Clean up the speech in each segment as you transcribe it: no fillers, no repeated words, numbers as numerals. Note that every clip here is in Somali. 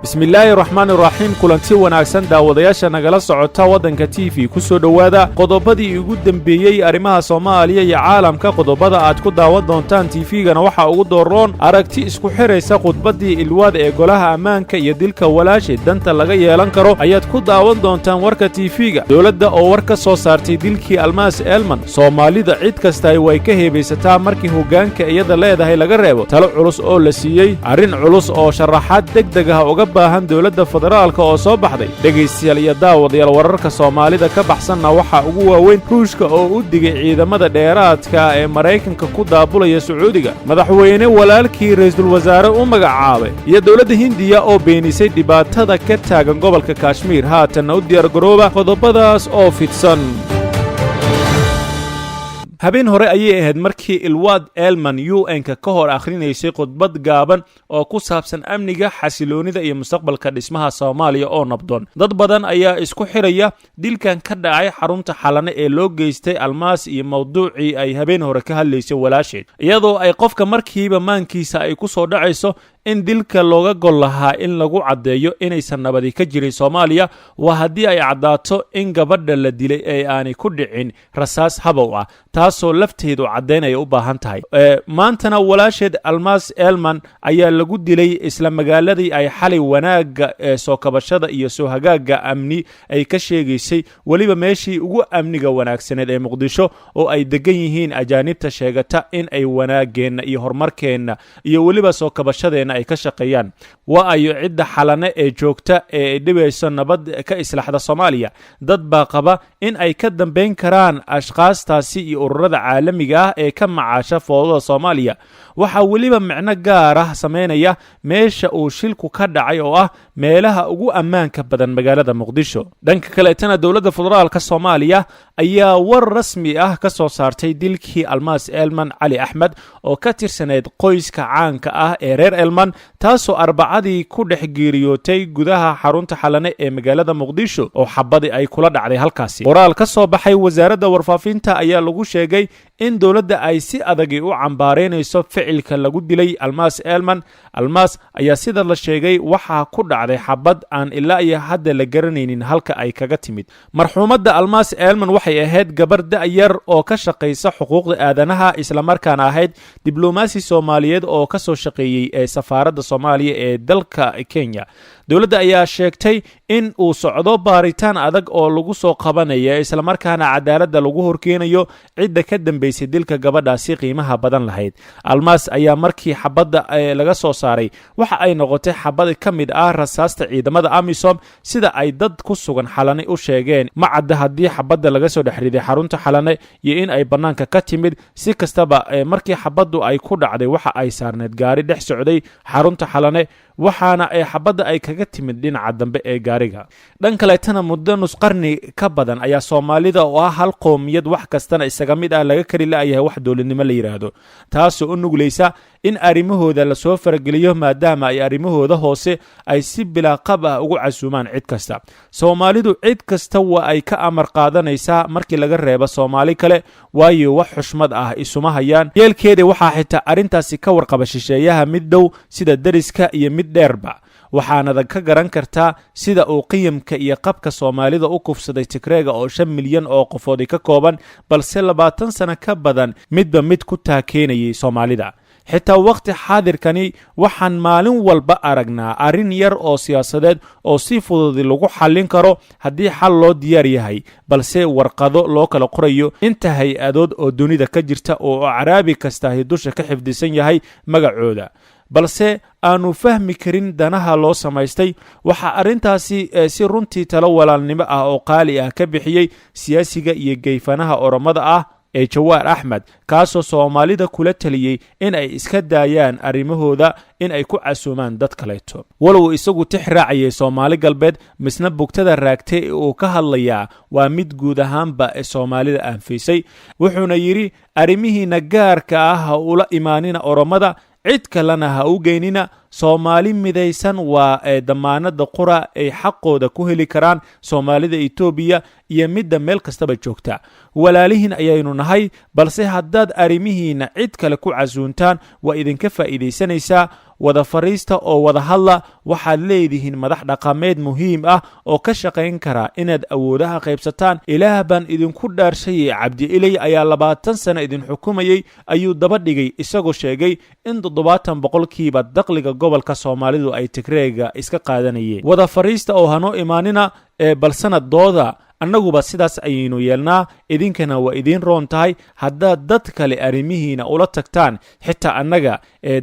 bismillaahi raxmaani raxiim kulanti wanaagsan daawadayaasha nagala socota waddanka TV ku soo dhowaada qodobadii ugu dambeeyay arrimaha Soomaaliya iyo caalamka qodobada aad ku daawan doontaan TV-gana waxa ugu dooroon aragti isku xiraysa khudbadii ilwaad ee golaha ammaanka iyo dilka walaashay danta laga yeelan karo ayaad ku daawan doontaan warka TV-ga dawladda oo war ka soo saartay dilkii Almaas Elman Soomaalida cid kasta ay way ka heebaysataa markii hoggaanka iyada leedahay laga reebo talo culus oo la siiyay arrin culus oo sharaxaad degdeg ah uga baahan dawladda federaalka oo soo baxday dhageystayaal iyo daawadayaal wararka Soomaalida ka baxsanna waxa ugu waaweyn Ruushka oo u digay ciidamada dheeraadka ee Mareykanka ku daabulaya Sacuudiga madaxweyne walaalkii ra'iisul wasaare u magacaabay iyo dawladda Hindiya oo beenisay dhibaatada ka taagan gobolka Kashmir haatan u diyaar garooba qodobadaas oo fidsan habeen hore ayay ahayd markii ilwaad Elman UN-ka ka hor akhrinaysay khudbad gaaban oo ku saabsan amniga xasiloonida iyo mustaqbalka dhismaha Soomaaliya oo nabdoon dad badan ayaa isku xiraya dilkan ka dhacay xarunta xalane ee loo geystay Almaas iyo mawduucii ay habeen hore ka hadlaysay walaasheed iyadoo ay qofka markiiba maankiisa ay ku soo dhacayso in dilka looga gol lahaa in lagu cadeeyo inaysan nabadi ka jirin Soomaaliya waa haddii ay cadaato in gabadha la dilay ee aanay ku dhicin rasaas habow ah taasoo lafteedu cadeynaya u baahan tahay maantana walaasheed Almaas Elman ayaa lagu dilay isla magaaladii ay xalay wanaaga soo kabashada iyo soo hagaaga amni ay ka sheegaysay waliba meeshii ugu amniga wanaagsaneed ee Muqdisho oo ay degan yihiin ajaanibta sheegata in ay wanaageena iyo horumarkeena iyo waliba soo kabashadeena ay ka shaqeeyaan waa ayo cidda xalane ee joogta ee dhibayso nabad ka islaxda Soomaaliya dad baa qaba in ay ka dambeyn karaan ashqaastaasi iyo ururada caalamiga ah ee ka macaasha foodada Soomaaliya waxa waliba macno gaar ah sameynaya meesha uu shilku ka dhacay oo ah meelaha ugu ammaanka badan magaalada Muqdisho dhanka kale tan dawladda federaalka Soomaaliya ayaa war rasmi ah ka soo saartay dilkii Almaas Elman Ali Ahmed oo ka tirsaneed qoyska caanka ah ee reer Elman taasoo arbacadii ku dhex geeriyootay gudaha xarunta xalane ee magaalada Muqdisho oo xabadi ay kula dhacday halkaasi qoraal ka soo baxay wasaaradda warfaafinta ayaa lagu sheegay in dawladda ay si adag u cambaareynayso ficilka lagu dilay Almaas Elman Almaas ayaa sida la sheegay waxa ku dhacday xabad aan ilaa iyo hadda la garanaynin halka ay kaga timid marxuumadda Almaas Elman waxay ahayd gabar da'yar oo ka shaqeysa xuquuqda aadanaha isla markaana ahayd diblomaasi Soomaaliyeed oo ka soo shaqeeyay ee safaaradda Soomaaliya ee dalka Kenya dawladda ayaa sheegtay in uu socdo baaritaan adag oo lagu soo qabanayo isla markaana cadaaladda lagu horkeenayo cidda ka dambeysay dilka gabadhaasi qiimaha badan lahayd Almaas ayaa markii xabadda laga soo saaray waxa ay noqotay xabad ka mid ah rasaasta ciidamada AMISOM sida ay dad ku sugan xalane u sheegeen ma cadda haddii xabadda laga soo dhaxriday xarunta xalane iyo in ay banaanka ka timid si kastaba markii xabaddu ay ku dhacday waxa ay saarneed gaari dhex socday xarunta xalane waxaana ay xabadda ay kaga timid dhinaca dambe ee gaariga dhan kale tan muddo nus qarni ka badan ayaa Soomaalida oo ah hal qoomiyad wax kastana isaga mid ah laga kari laayahay wax dawladnimo la yiraahdo taasoo u nugleysa in arimahooda la soo farageliyo maadaama ay arimahooda hoose ay si bilaa qab ah ugu casuumaan cid kasta Soomaalidu cid kasta waa ay ka amar qaadanaysaa markii laga reebo Soomaali kale waayo wax xushmad ah isuma hayaan yeelkeeda waxa xitaa arintaasi ka warqaba shisheeyaha mid dhow sida dariska iyo mid dheerba waxaana ka garan kartaa sida uu qiyamka iyo qabka Soomaalida u kufsaday Tigreega oo 5 milyan oo qofood ka kooban balse 20 sano ka badan midba mid ku taakeenayay Soomaalida xitaa waqti xaadirkani waxaan maalin walba aragnaa arin yar oo siyaasadeed oo si fudud lagu xallin karo haddii xal loo diyaar yahay balse warqado loo kala qorayo inta hay-adood oo dunida ka jirta oo Carabi kasta dusha ka xifdisan yahay magacooda balse aanu fahmi karin danaha loo samaystay waxa arintaasi si runtii talo walaalnimo ah oo qaali ah ka bixiyay siyaasiga iyo geefanaha oromada ah ee Jawaar Ahmed kaasoo Soomaalida kula taliyay in ay iska daayaan arimahooda in ay ku casuumaan dad kaleeto walow isagu tixraaciyay Soomaali galbeed misna bugtada raagtay oo ka hadlaya waa mid guud ahaanba ee Soomaalida aanfisay wuxuuna yiri arimihiina gaarka ah ula imaanina oromada cid kalena ha u geynina Soomaali midaysan waa damaanada qura ay xaqooda ku heli karaan Soomaalida Itoobiya iyo midda meel kastaba joogta. walaalihiin ayaynu nahay, balse haddaad arrimihiina cid kale ku casuuntaan waa idinka faa'iidaysanaysaa. wada fariista oo wada hadla. waxaad leedihiin madax dhaqameed muhiim ah oo ka shaqayn kara inaad awoodaha qaybsataan. ilaah baan idinku dhaarshay. Cabdi Ilay ayaa 20 sano idin xukumayay ayuu daba dhigay, isagoo sheegay in 70% dakhliga gobolka Soomaalidu ay Tigreega iska qaadanayeen. wada fariista oo hano imaanina bal sanadooda annaguba sidaas ayaynu yeelnaa. idinkana waa idin roon tahay haddaad dad kale arrimihiina ula tagtaan. xitaa annaga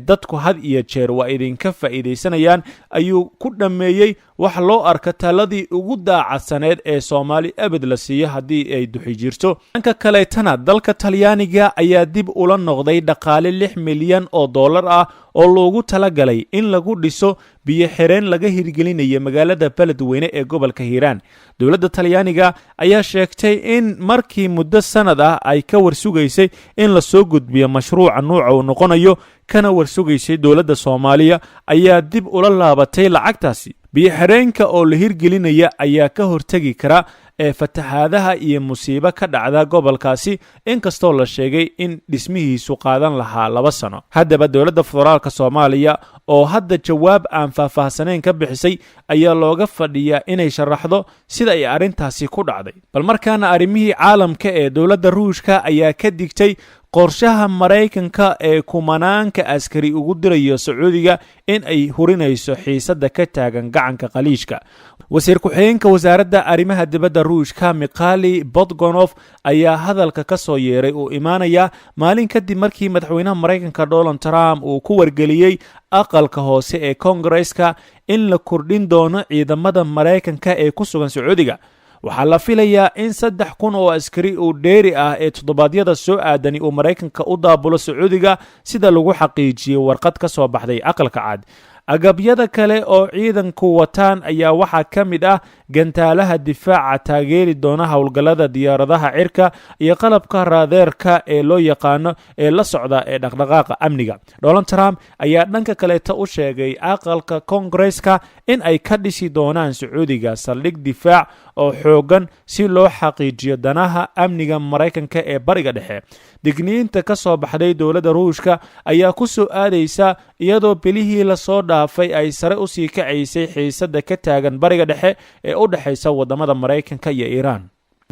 dadku had iyo jeer waa idinka faa'iidaysanayaan ayuu ku dhammeeyey. wax loo arka taladii ugu daacadsaneed ee Soomaali abad la siiyo haddii ay duxi jirto. dhanka kaleetana dalka Talyaaniga ayaa dib ula noqday dhaqaale $6 milyan ah oo loogu talagalay in lagu dhiso biyo xireen laga hirgelinayo magaalada Beledweyne ee gobolka Hiiraan. dowladda Talyaaniga ayaa sheegtay in markii muddo sanad ah ay ka warsugaysay in la soo gudbiyo mashruuca nooca uu noqonayo, kana warsugaysay dowladda Soomaaliya ayaa dib ula laabatay lacagtaasi. biyo xireenka oo la hirgelinaya ayaa ka hortagi kara fatahaadaha iyo musiibo ka dhacda gobolkaasi, inkastoo la sheegay in dhismihiisu qaadan lahaa 2 sano. haddaba dowladda federaalka Soomaaliya oo hadda jawaab aan faahfaahsanayn ka bixisay ayaa looga fadhiyaa inay sharaxdo sida ay arrintaasi ku dhacday. bal markaana arrimihii caalamka ee dowladda Ruushka ayaa ka digtay qorshaha Mareykanka ee kumanaanka askari ugu dirayo Sacuudiga in ay hurinayso xiisada ka taagan gacanka Khaliijka. wasiir ku-xigeenka wasaaradda arrimaha dibadda Ruushka Mikhail Bogdanov ayaa hadalka ka soo yeeray uu imaanaya maalin kadib markii madaxweynaha Mareykanka Donald Trump uu ku wargeliyay aqalka hoose ee Congress-ka in la kordhin doono ciidamada Mareykanka ee ku sugan Sacuudiga. waxaa la filayaa in 3,000 oo askari oo dheeri ah ee toddobaadyada soo aadani uu Mareykanka u daabulo Sacuudiga, sida lagu xaqiijiyay warqad ka soo baxday aqalka cad. agabyada kale oo ciidanku wataan ayaa waxaa ka mid ah gantaalaha difaaca taageeri doona howlgallada diyaaradaha cirka iyo qalabka raadeerka ee loo yaqaano ee la socda ee dhaqdhaqaaqa amniga. Donald Trump ayaa dhanka kaleeta u sheegay aqalka Congress-ka in ay ka dhisi doonaan Sacuudiga saldhig difaac oo xoogan si loo xaqiijiyo danaha amniga Mareykanka ee bariga dhexe. digniinta ka soo baxday dowladda Ruushka ayaa ku soo aadaysa iyadoo bilihii la soo dhaafay ay sare u sii kacaysay xiisada ka taagan bariga dhexe ee u dhaxaysa wadamada Mareykanka iyo Iiraan.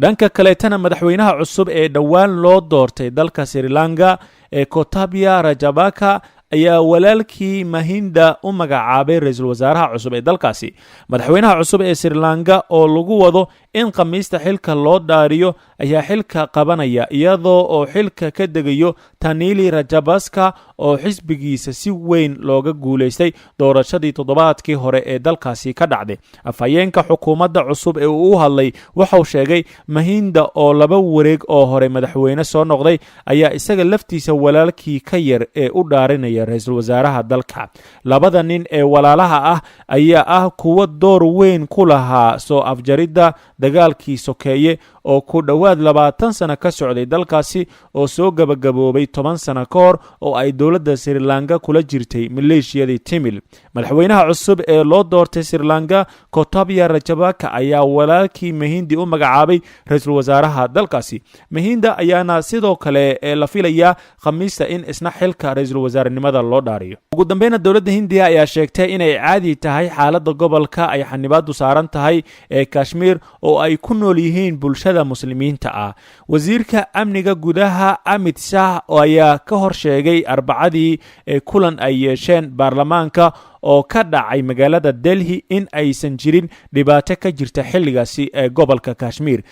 dhanka kaleetana madaxweynaha cusub ee dhowaan loo doortay dalka Sri Lanka ee Gotabaya Rajapaksa ayaa walaalkii Mahinda u magacaabay ra'iisul wasaaraha cusub ee dalkaasi. madaxweynaha cusub ee Sri Lanka oo lagu wado in khamiista xilka loo dhaariyo ayaa xilka qabanaya iyadoo oo xilka ka degayo Tanili Rajapaksa oo xisbigiisa si weyn looga guuleystay doorashadii toddobaadkii hore ee dalkaasi ka dhacday. afhayeenka xukuumadda cusub ee uu hadlay wuxuu sheegay Mahinda oo 2 wareeg oo hore madaxweyne soo noqday ayaa isaga laftiisa walaalkii ka yar ee u dhaarinaya ra'iisul wasaaraha dalka. labada nin ee walaalaha ah ayaa ah kuwa door weyn ku lahaa soo afjaridda dagaalkii sokeeye oo ku dhowaad 20 sano ka socday dalkaasi oo soo gabagaboobay 10 sano ka hor oo ay dowladda Sri Lanka kula jirtay maleeshiyadii Tamil. madaxweynaha cusub ee loo doortay Sri Lanka Gotabaya Rajapaksa ayaa walaalkii Mahinda u magacaabay ra'iisul wasaaraha dalkaasi. Mahinda ayaana sidoo kale la filayaa khamiista in isna xilka ra'iisul wasaarenimada loo dhaariyo. ugu dambeyn dowladda Hindiya ayaa sheegtay inay caadi tahay xaaladda gobolka ay xanibaadu saaran tahay ee Kashmir oo ay ku nool yihiin bulshada muslimiinta ah. wasiirka amniga gudaha Amit Shah ayaa ka hor sheegay Arbacadii kulan ay yeesheen baarlamaanka oo ka dhacay magaalada Delhi in aysan jirin dhibaato ka jirta xilligaasi ee gobolka Kashmir.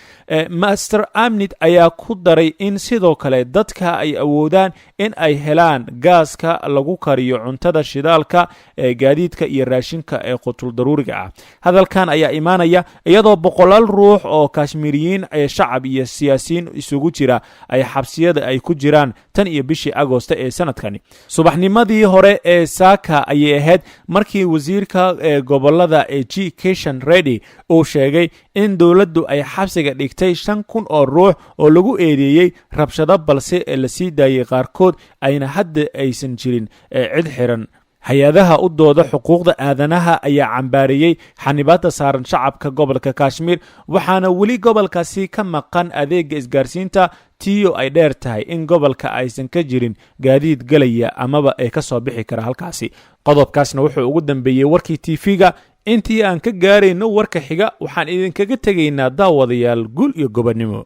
Master Amit ayaa ku daray in sidoo kale dadka ay awoodaan in ay helaan gaaska lagu kariyo cuntada shidaalka ee gaadiidka iyo raashinka ee qutul daruuriga ah. hadalkan ayaa imaanaya iyadoo boqolaal ruux oo Kashmiriyiin ee shacab iyo siyaasiyiin isugu jira ay xabsiyada ay ku jiraan tan iyo bishii Agoosto ee sanadkani. subaxnimadii hore ee Saaka ayay ahayd markii wasiirka gobolada G Kishan Reddy uu sheegay in dowladdu ay xabsiga dhigtay 5,000 oo ruux oo lagu eedeeyay rabshado balse la sii daayay qaarkood ayna hadda aysan jirin cid xiran. hay-adaha u dooda xuquuqda aadanaha ayaa cambaariyey xanibaadda saaran shacabka gobolka kashmiir waxaana weli gobolkaasi ka maqan adeega isgaarsiinta tiyo ay dheer tahay in gobolka aysan ka jirin gaadiid galaya amaba ay ka soo bixi kara halkaasi qodobkaasna wuxuu ugu dambeeyey warkii tv-ga intii aan ka gaarayno warka xiga waxaan idinkaga tegaynaa daawadayaal guul iyo gobonnimo